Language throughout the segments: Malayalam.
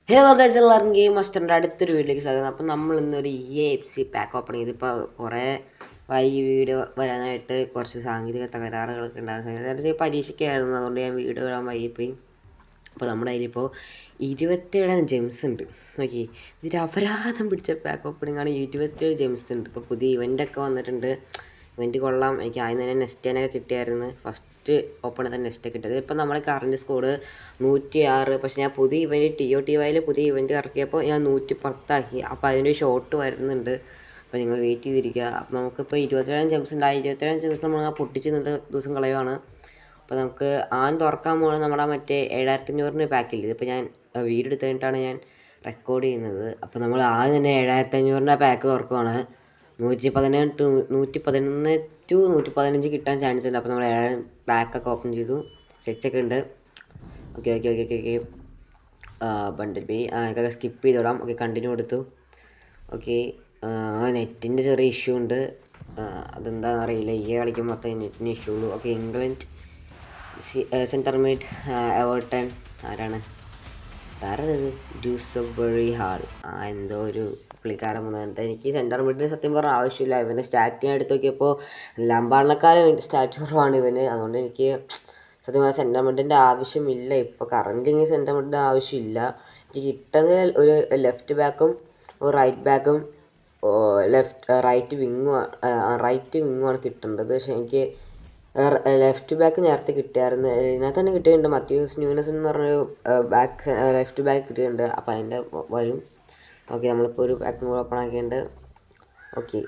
ഹലോ ഗൈസ്, എല്ലാവർക്കും ഗെയിം മാസ്റ്ററിൻ്റെ അടുത്തൊരു വീഡിയോയിലേക്ക് സ്വാഗതം. അപ്പം നമ്മൾ ഇന്നൊരു EAFC പാക്ക് ഓപ്പൺ ചെയ്തിപ്പോൾ കുറേ ഈ വീഡിയോ വരാനായിട്ട് കുറച്ച് സാങ്കേതിക തകരാറുകളൊക്കെ ഉണ്ടായിരുന്നു. പരീക്ഷയ്ക്കായിരുന്നു, അതുകൊണ്ട് ഞാൻ വീഡിയോ വരാൻ വൈകിപ്പോയി. അപ്പോൾ നമ്മുടെ കയ്യിലിപ്പോൾ 27 ജെംസ് ഉണ്ട്. ഓക്കെ, ഇതൊരു അപരാധം പിടിച്ച പാക്ക് ഓപ്പണിംഗ് ആണ്. 27 ജെംസ് ഉണ്ട്. ഇപ്പോൾ പുതിയ ഇവൻ്റൊക്കെ വന്നിട്ടുണ്ട്. ഇവൻ്റ് കൊള്ളാം. എനിക്ക് ആദ്യം തന്നെ നെസ്റ്റേനൊക്കെ കിട്ടിയായിരുന്നു. ഫസ്റ്റ് ഓപ്പണിൽ തന്നെ നെസ്റ്റൊക്കെ കിട്ടിയത്. ഇപ്പം നമ്മുടെ കറണ്ട് സ്കോഡ് 106. പക്ഷേ ഞാൻ പുതിയ ഇവൻ്റ് TOTYയിൽ പുതിയ ഇവൻ്റ് ഇറക്കിയപ്പോൾ ഞാൻ 110 അപ്പോൾ അതിൻ്റെ ഷോട്ട് വരുന്നുണ്ട്. അപ്പോൾ നിങ്ങൾ വെയിറ്റ് ചെയ്തിരിക്കുക. അപ്പോൾ നമുക്കിപ്പോൾ 27 ജെംസ് ഉണ്ട്. 27 ജെംസ് നമ്മൾ പൊട്ടിച്ച് ദിവസം കളയുവാണ്. അപ്പോൾ നമുക്ക് ആദ്യം തുറക്കാൻ പോകുന്നത് നമ്മുടെ മറ്റേ 7500 പാക്കില്ല. ഇതിപ്പോൾ ഞാൻ വീഡിയോ എടുത്ത് കഴിഞ്ഞിട്ടാണ് ഞാൻ റെക്കോർഡ് ചെയ്യുന്നത്. അപ്പോൾ നമ്മൾ ആദ്യം തന്നെ 7500 പാക്ക് തുറക്കുവാണ്. 111 ടു 115 കിട്ടാൻ ചാൻസ് ഉണ്ട്. അപ്പോൾ നമ്മൾ 7 പാക്കൊക്കെ ഓപ്പൺ ചെയ്തു. ചെച്ചൊക്കെ ഉണ്ട്. Okay okay okay okay okay bundle പേ എനിക്കൊക്കെ സ്കിപ്പ് ചെയ്തോടാം. ഓക്കെ, കണ്ടിന്യൂ കൊടുത്തു. ഓക്കെ, നെറ്റിൻ്റെ ചെറിയ ഇഷ്യൂ ഉണ്ട്. അതെന്താണെന്ന് അറിയില്ല. കളിക്കുമ്പോൾ മൊത്തം നെറ്റിന് ഇഷ്യൂ ഉള്ളൂ. Okay, England centre mid Everton. ആരാണ് ഇത്? Dewsbury Hall. എന്തോ ഒരു പുള്ളിക്കാരൻ വന്നിട്ട്. എനിക്ക് സെൻറ്റർ മിഡിന് സത്യം പറഞ്ഞാൽ ആവശ്യമില്ല. ഇവൻ്റെ സ്റ്റാറ്റിനെ എടുത്ത് നോക്കിയപ്പോൾ ലംബാർഡിനെക്കാളും സ്റ്റാറ്റ് കുറവാണ് ഇവന്. അതുകൊണ്ട് എനിക്ക് സത്യം പറഞ്ഞാൽ സെൻറ്റർ മിഡിൻ്റെ ആവശ്യമില്ല. ഇപ്പോൾ കറൻറ്റ് സെൻറ്റർ മിഡിൻ്റെ ആവശ്യമില്ല. എനിക്ക് കിട്ടുന്നത് ഒരു ലെഫ്റ്റ് ബാക്കും ഒരു റൈറ്റ് ബാക്കും റൈറ്റ് വിങ്ങുമാണ് കിട്ടേണ്ടത്. പക്ഷേ എനിക്ക് ലെഫ്റ്റ് ബാക്ക് നേരത്തെ കിട്ടിയായിരുന്നു. ഇതിനകത്ത് തന്നെ കിട്ടിയിട്ടുണ്ട്. മത്യൂസ് ന്യൂനസ് എന്ന് പറഞ്ഞൊരു ബാക്ക് ലെഫ്റ്റ് ബാക്ക് കിട്ടിയിട്ടുണ്ട്. അപ്പോൾ അതിൻ്റെ വരും. ഓക്കെ, നമ്മളിപ്പോൾ ഒരു ബാക്കും കൂടെ ഓപ്പൺ ആക്കിയിട്ടുണ്ട്. ഓക്കെ,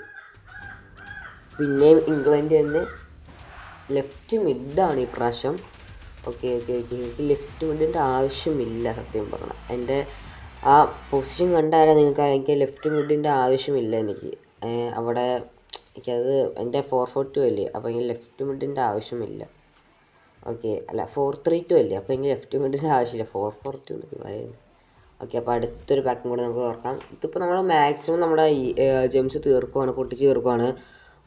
പിന്നെയും ഇംഗ്ലണ്ട് തന്നെ ലെഫ്റ്റ് മിഡാണ് ഈ പ്രാവശ്യം. ഓക്കെ ഓക്കെ ഓക്കെ എനിക്ക് ലെഫ്റ്റ് മിഡിൻ്റെ ആവശ്യമില്ല സത്യം പറഞ്ഞാൽ. എൻ്റെ ആ പൊസിഷൻ കണ്ടാലും നിങ്ങൾക്ക് എനിക്ക് ലെഫ്റ്റ് മിഡിൻ്റെ ആവശ്യമില്ല. എനിക്ക് അവിടെ എനിക്കത് എൻ്റെ 4-4-2 അല്ലേ. അപ്പോൾ എനിക്ക് ലെഫ്റ്റ് മിഡിൻ്റെ ആവശ്യമില്ല. ഓക്കെ, അല്ല 4-3-2 അല്ലേ. അപ്പോൾ എനിക്ക് ലെഫ്റ്റ് മിഡിൻ്റെ ആവശ്യമില്ല. 4-4-2 എന്നൊക്കെ പറയുന്നത്. ഓക്കെ, അപ്പോൾ അടുത്തൊരു പാക്കും കൂടെ നമുക്ക് തുറക്കാം. ഇതിപ്പോൾ നമ്മൾ മാക്സിമം നമ്മുടെ ജെംസ് പൊട്ടിച്ച് തീർക്കുവാണ്.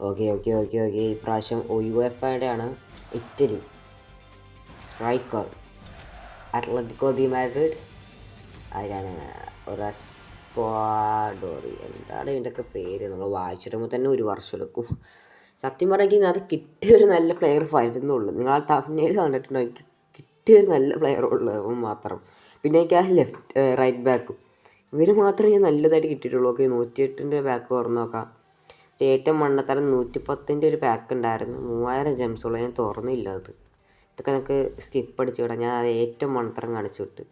ഓക്കെ ഓക്കെ ഓക്കെ ഓക്കെ ഈ പ്രാവശ്യം UEFA ആണ്. Italy striker Atletico the Madrid. അതിലാണ് റസ്പാഡോറി. എന്താണ് ഇതിൻ്റെയൊക്കെ പേര്? നമ്മൾ വായിച്ചിടുമ്പോൾ തന്നെ ഒരു വർഷം എടുക്കും. സത്യം പറയുമെങ്കിൽ അത് കിട്ടിയൊരു നല്ല പ്ലെയർ വരുന്നുള്ളൂ. നിങ്ങൾ ആ തമിഴ്നയിൽ കണ്ടിട്ടുണ്ടോ? എനിക്ക് കിട്ടിയൊരു നല്ല പ്ലെയർ ഉള്ളൂ മാത്രം. പിന്നെ എനിക്ക് ആ റൈറ്റ് ബാക്കും ഇവർ മാത്രമേ ഞാൻ നല്ലതായിട്ട് കിട്ടിയിട്ടുള്ളൂ. ഓക്കെ, 108 പാക്ക് തുറന്ന് നോക്കാം. ഏറ്റവും മണ്ണത്തരം 110 ഒരു പാക്ക് ഉണ്ടായിരുന്നു. 3000 ജെംസുള്ള ഞാൻ തുറന്നില്ല. ഇതൊക്കെ നമുക്ക് സ്കിപ്പ് അടിച്ചു വിടാം. ഞാൻ അത് ഏറ്റവും മണ്ണത്തരം കാണിച്ചു വിട്ട്.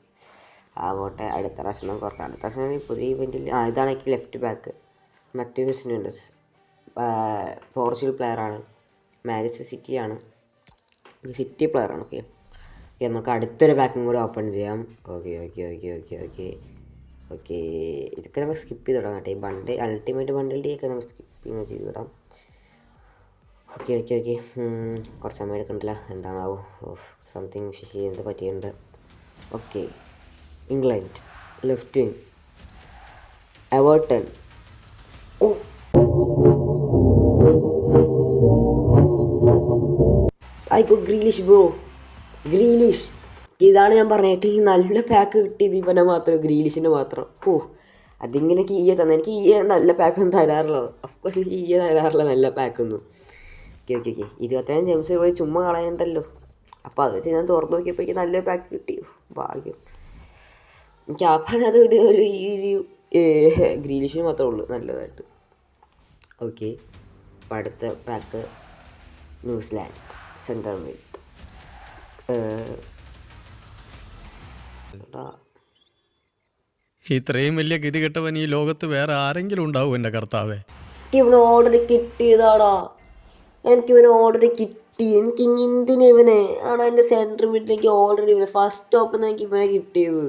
പോട്ടെ, അടുത്ത പ്രാവശ്യം നമുക്ക് ഓർക്കാം. അടുത്ത പ്രാവശ്യം പുതിയ ഇവൻറ്റിൽ ഇതാണ് എനിക്ക് left back. Matheus Nunes Portugal പ്ലെയറാണ്. മാഞ്ചസ്റ്റർ സിറ്റിയാണ്. സിറ്റി പ്ലെയറാണ്. ഓക്കെ ഓക്കെ നമുക്ക് അടുത്തൊരു പാക്കും കൂടെ ഓപ്പൺ ചെയ്യാം. Okay okay okay okay okay okay ഇതൊക്കെ നമുക്ക് സ്കിപ്പ് ചെയ്ത് വിടാം കേട്ടോ. ഈ അൾട്ടിമേറ്റ് ബണ്ടിൽ ഡി ഒക്കെ നമുക്ക് സ്കിപ്പിങ് ചെയ്ത് വിടാം. ഓക്കെ ഓക്കെ ഓക്കെ കുറച്ച് സമയം എടുക്കണ്ടല്ല. എന്താണാവോ സംതിങ് ഫിഷ് എന്ത് പറ്റിയിട്ടുണ്ട്. Okay, England left wing Everton. Grealish bro, Grealish. ഇതാണ് ഞാൻ പറഞ്ഞത്, ഈ നല്ല പാക്ക് കിട്ടിയത് ഇവനെ മാത്രം, ഗ്രീലിഷിൻ്റെ മാത്രം. അതിങ്ങനെയൊക്കെ തന്നെ എനിക്ക് നല്ല പാക്കൊന്നും തരാറില്ല. അഫ്കോഴ്സ് എനിക്ക് തരാറില്ല നല്ല പാക്കൊന്നും. ഓക്കെ ഓക്കെ ഓക്കെ 25 ജെംസ് ഇവിടെ ചുമ്മാ കളയണ്ടല്ലോ. അപ്പോൾ അത് വെച്ച് ഞാൻ തുറന്നു നോക്കിയപ്പോഴേക്ക് നല്ല പാക്ക് കിട്ടി. ഭാഗ്യം. എനിക്ക് ആപ്പാണ് അത് കിട്ടിയ ഒരു ഗ്രീലിഷിന് മാത്രമേ ഉള്ളൂ നല്ലതായിട്ട്. ഓക്കെ, അപ്പം അടുത്ത പാക്ക് ന്യൂസിലാൻഡ് സെൻറ്റർ മിഡ്. ഇത്രയും വലിയ ഗതി കെട്ടവൻ ഈ ലോകത്ത് വേറെ ആരെങ്കിലും ഉണ്ടാവും എൻ്റെ കർത്താവേ. ഇവന് ഓർഡർ കിട്ടിയതാടാ. എനിക്കിവന് ഓർഡർ കിട്ടി. എനിക്ക് എന്തിനാ ഇവനെ ആണോ എൻ്റെ സെൻറ്റർ മിഡിലേക്ക് ഓൾറെഡി ഇവനെ ഫസ്റ്റ് ടോപ്പിൽ നിന്ന് എനിക്ക് ഇവനെ കിട്ടിയത്.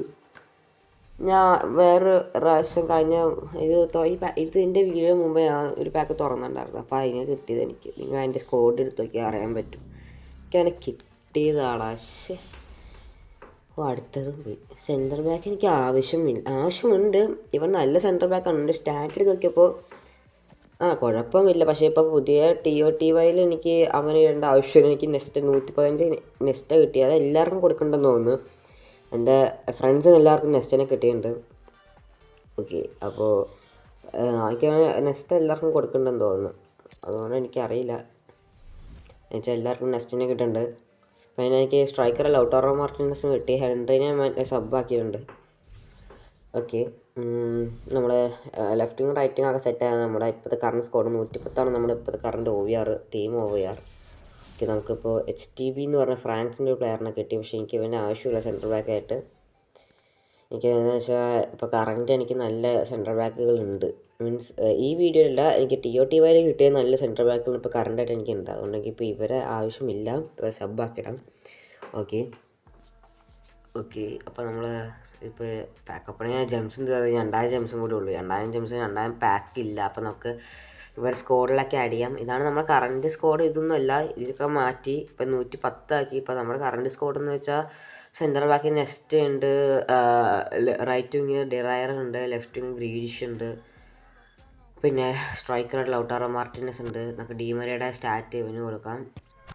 ഞാൻ വേറെ പ്രാവശ്യം കഴിഞ്ഞ ഇതിൻ്റെ വീഡിയോ മുമ്പേ ഞാൻ ഒരു പാക്ക് തുറന്നിട്ടുണ്ടായിരുന്നു. അപ്പോൾ അതിനെ കിട്ടിയത് എനിക്ക്. നിങ്ങൾ അതിൻ്റെ സ്കോഡ് എടുത്ത് നോക്കിയാൽ അറിയാൻ പറ്റും. എനിക്ക് അവനെ കിട്ടിയതാടാ. അടുത്തതും പോയി. സെൻറ്റർ ബാക്ക് എനിക്ക് ആവശ്യമുണ്ട്. ഇവൻ നല്ല സെൻറ്റർ ബാക്കാണ്. എൻ്റെ സ്റ്റാറ്റ് എടുത്ത് നോക്കിയപ്പോൾ കുഴപ്പമില്ല. പക്ഷേ ഇപ്പോൾ പുതിയ TOTYയിൽ എനിക്ക് അവന് ഇടേണ്ട ആവശ്യമില്ല. എനിക്ക് നെക്സ്റ്റ് 115 നെക്സ്റ്റ് കിട്ടി. അത് എല്ലാവർക്കും കൊടുക്കണ്ടെന്ന് തോന്നുന്നു. എൻ്റെ ഫ്രണ്ട്സിന് എല്ലാവർക്കും നെസ്റ്റിനെ കിട്ടിയിട്ടുണ്ട്. ഓക്കെ, അപ്പോൾ എനിക്ക് നെസ്റ്റ് എല്ലാവർക്കും കൊടുക്കുന്നുണ്ടെന്ന് തോന്നുന്നു. അതുകൊണ്ട് എനിക്കറിയില്ല. എന്നുവെച്ചാൽ എല്ലാവർക്കും നെസ്റ്റിനെ കിട്ടുന്നുണ്ട്. അപ്പോൾ എനിക്ക് സ്ട്രൈക്കർ ലൗട്ടാറോ മാർട്ടിനസിന് കിട്ടി. ഹെൻറിനെ സബ്ബാക്കിയിട്ടുണ്ട്. ഓക്കെ, നമ്മൾ ലെഫ്റ്റിങ്ങും റൈറ്റിങ്ങും ഒക്കെ സെറ്റാണ്. നമ്മുടെ ഇപ്പോഴത്തെ കറണ്ട് സ്കോഡ് 110 നമ്മുടെ ഇപ്പോഴത്തെ current OVR team OVR. Okay, നമുക്കിപ്പോൾ HTB എന്ന് പറഞ്ഞ ഫ്രാൻസിൻ്റെ ഒരു പ്ലെയറിനെ കിട്ടി. പക്ഷേ എനിക്ക് ഇവൻ്റെ ആവശ്യമില്ല സെൻട്രൽ ബാക്കായിട്ട്. എനിക്ക് എന്താണെന്ന് വെച്ചാൽ ഇപ്പോൾ കറണ്ട് എനിക്ക് നല്ല സെൻട്രൽ ബാക്കുകളുണ്ട്. മീൻസ് ഈ വീഡിയോയിലല്ല, എനിക്ക് TOTY കിട്ടിയ നല്ല സെൻട്രൽ ബാക്കുകൾ ഇപ്പോൾ കറണ്ടായിട്ട് എനിക്കുണ്ട്. അതുകൊണ്ട് ഇപ്പോൾ ഇവരെ ആവശ്യമില്ല, സബ്ബാക്കിടാം. ഓക്കെ, അപ്പോൾ നമ്മൾ ഇപ്പോൾ പാക്കപ്പണി ജംസും കയറി 2000 ജംസും കൂടി ഉള്ളൂ. 2000 ജംസിന് 2000 പാക്കില്ല. അപ്പോൾ നമുക്ക് ഇവർ സ്കോഡിലൊക്കെ ആഡ് ചെയ്യാം. ഇതാണ് നമ്മുടെ കറണ്ട് സ്കോഡ്. ഇതൊന്നുമല്ല, ഇതൊക്കെ മാറ്റി ഇപ്പം 110 ആക്കി. ഇപ്പോൾ നമ്മുടെ കറണ്ട് സ്കോഡ് എന്ന് വെച്ചാൽ സെൻട്രൽ ബാക്കിൽ നെസ്റ്റ് ഉണ്ട്, റൈറ്റ് വിങ്ങിന് ഡിറയർ ഉണ്ട്, ലെഫ്റ്റ് വിങ് ഗ്രീഡിഷ് ഉണ്ട്, പിന്നെ സ്ട്രൈക്കറായിട്ട് ലൗട്ടാറോ മാർട്ടിനസ് ഉണ്ട്. നമുക്ക് ഡീമറിയുടെ സ്റ്റാറ്റ് ഇവന് കൊടുക്കാം.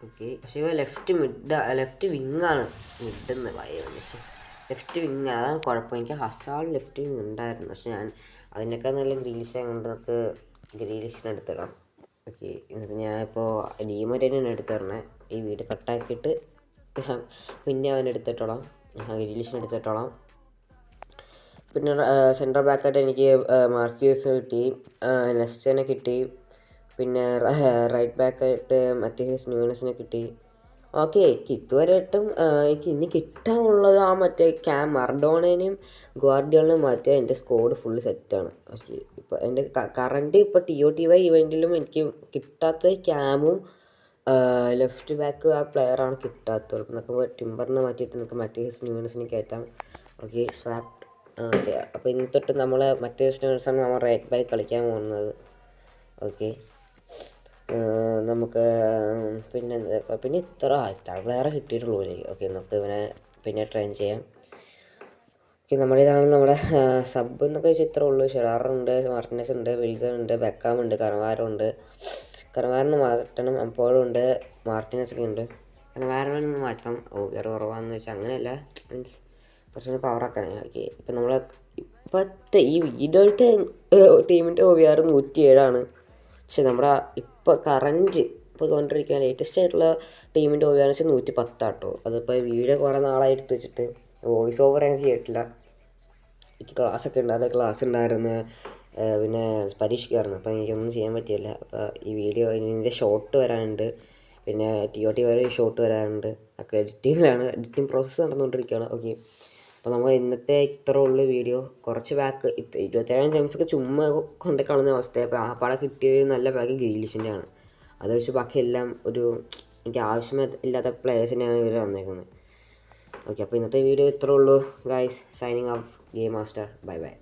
ഓക്കെ, പക്ഷേ ഇവ ലെഫ്റ്റ് വിങ്ങാണ്. മിഡെന്ന് ലെഫ്റ്റ് വിങ്ങാണ്, അതാണ് കുഴപ്പം. എനിക്ക് ഹസാർഡ് ലെഫ്റ്റ് വിങ് ഉണ്ടായിരുന്നു, പക്ഷെ ഞാൻ അതിനൊക്കെ നല്ല ഗ്രീലിഷ് കൊണ്ട് നമുക്ക് ഗ്രീലിഷിനെ എടുത്തിടാം. ഓക്കെ, എന്നിട്ട് ഞാനിപ്പോൾ ഡീമറിനെ എടുത്തിടണേ. ഈ വീട് കട്ടാക്കിയിട്ട് പിന്നെ അവനെടുത്തിട്ടോളാം, ഗ്രീലിഷിനെ എടുത്തിട്ടോളാം. പിന്നെ സെൻട്രൽ ബാക്കായിട്ട് എനിക്ക് മാർക്യൂസ് കിട്ടി, നെസ്റ്റനെ കിട്ടി. പിന്നെ റൈറ്റ് ബാക്കായിട്ട് മത്യൂസ് ന്യൂനസിനെ കിട്ടി. ഓക്കെ, എനിക്ക് ഇതുവരെയായിട്ടും എനിക്ക് ഇനി കിട്ടാനുള്ളത് മറ്റേ മർഡോണേനെയും ഗാർഡിയോളിനെയും മാറ്റിയാൽ എൻ്റെ സ്കോഡ് ഫുള്ള് സെറ്റാണ്. ഓക്കെ, ഇപ്പോൾ എൻ്റെ കറണ്ട് ഇപ്പോൾ TOTY ഇവൻറ്റിലും എനിക്ക് കിട്ടാത്ത ക്യാമും ലെഫ്റ്റ് ബാക്ക് ആ പ്ലെയറാണ് കിട്ടാത്തത്. നമുക്ക് ടിംബറിനെ മാറ്റിയിട്ട് നമുക്ക് മത്യൂസ് ന്യൂനസിനെ കയറ്റാം. Okay, swap. ഓക്കെ, അപ്പോൾ ഇനി തൊട്ട് നമ്മൾ മത്യൂസ് ന്യൂനസാണ് നമ്മൾ റൈറ്റ് ബാക്ക് കളിക്കാൻ പോകുന്നത്. ഓക്കെ, നമുക്ക് പിന്നെ ഇത്ര പ്ലെയറെ കിട്ടിയിട്ടുള്ളൂ. ഓക്കെ, നമുക്ക് ഇവനെ പിന്നെ ട്രെയിൻ ചെയ്യാം. ഓക്കെ, ഇതാണ് നമ്മുടെ സബ് എന്നൊക്കെ വെച്ചാൽ ഇത്രേ ഉള്ളൂ. ഷെറാറുണ്ട്, മാർട്ടിനസ് ഉണ്ട്, വിൽസൺ ഉണ്ട്, ബെക്കാം ഉണ്ട്, കർവാരുണ്ട്. കർവാറിന് മാറ്റണം, അപ്പോഴും ഉണ്ട്, മാർട്ടിനസൊക്കെ ഉണ്ട്. കർവാറിനൊന്ന് മാറ്റണം. വേറെ കുറവാന്ന് വെച്ചാൽ അങ്ങനെയല്ല, മീൻസ് കുറച്ചുകൂടി പവറാക്കാനാണ്. ഓക്കെ, ഇപ്പം നമ്മൾ ഇപ്പോഴത്തെ ഈ വീഡിയോയിലത്തെ ടീമിൻ്റെ OVR 107 പക്ഷെ നമ്മുടെ ഇപ്പോൾ കറൻറ്റ് ഇപ്പോൾ കൊണ്ടിരിക്കുക ലേറ്റസ്റ്റ് ആയിട്ടുള്ള ടീമിൻ്റെ OVR വെച്ചാൽ 110 കേട്ടോ. അതിപ്പോൾ വീഡിയോ കുറേ നാളായി എടുത്ത് വെച്ചിട്ട് വോയിസ് ഓവർ ഞാൻ ചെയ്തിട്ടില്ല. എനിക്ക് ക്ലാസ്സൊക്കെ ഉണ്ടായിരുന്നു, ക്ലാസ് ഉണ്ടായിരുന്നു, പിന്നെ പരീക്ഷയ്ക്കായിരുന്നു. അപ്പോൾ എനിക്കൊന്നും ചെയ്യാൻ പറ്റിയില്ല. അപ്പോൾ ഈ വീഡിയോ ഇതിൻ്റെ ഷോർട്ട് വരാനുണ്ട്, പിന്നെ TOTY ഷോർട്ട് വരാനുണ്ട്. ഒക്കെ എഡിറ്റിംഗ് പ്രോസസ്സ് നടന്നുകൊണ്ടിരിക്കുകയാണ്. ഓക്കെ, അപ്പോൾ നമ്മൾ ഇന്നത്തെ ഇത്ര ഉള്ള വീഡിയോ. കുറച്ച് ബാക്ക് 27 ജെയിംസൊക്കെ ചുമ്മാ കൊണ്ട് കളഞ്ഞ അവസ്ഥയാണ്. അപ്പോൾ ആ പടം കിട്ടിയത് നല്ല ബാക്ക് ഗ്രീലിഷിൻ്റെ ആണ്. അത് വെച്ച് ബാക്കിയെല്ലാം എനിക്ക് ആവശ്യമില്ലാത്ത പ്ലേയേഴ്സിനെയാണ് ഇവർ വന്നേക്കുന്നത്. ഓക്കെ, അപ്പോൾ ഇന്നത്തെ വീഡിയോ ഇത്രേ ഉള്ളൂ guys. Signing off game master. Bye bye.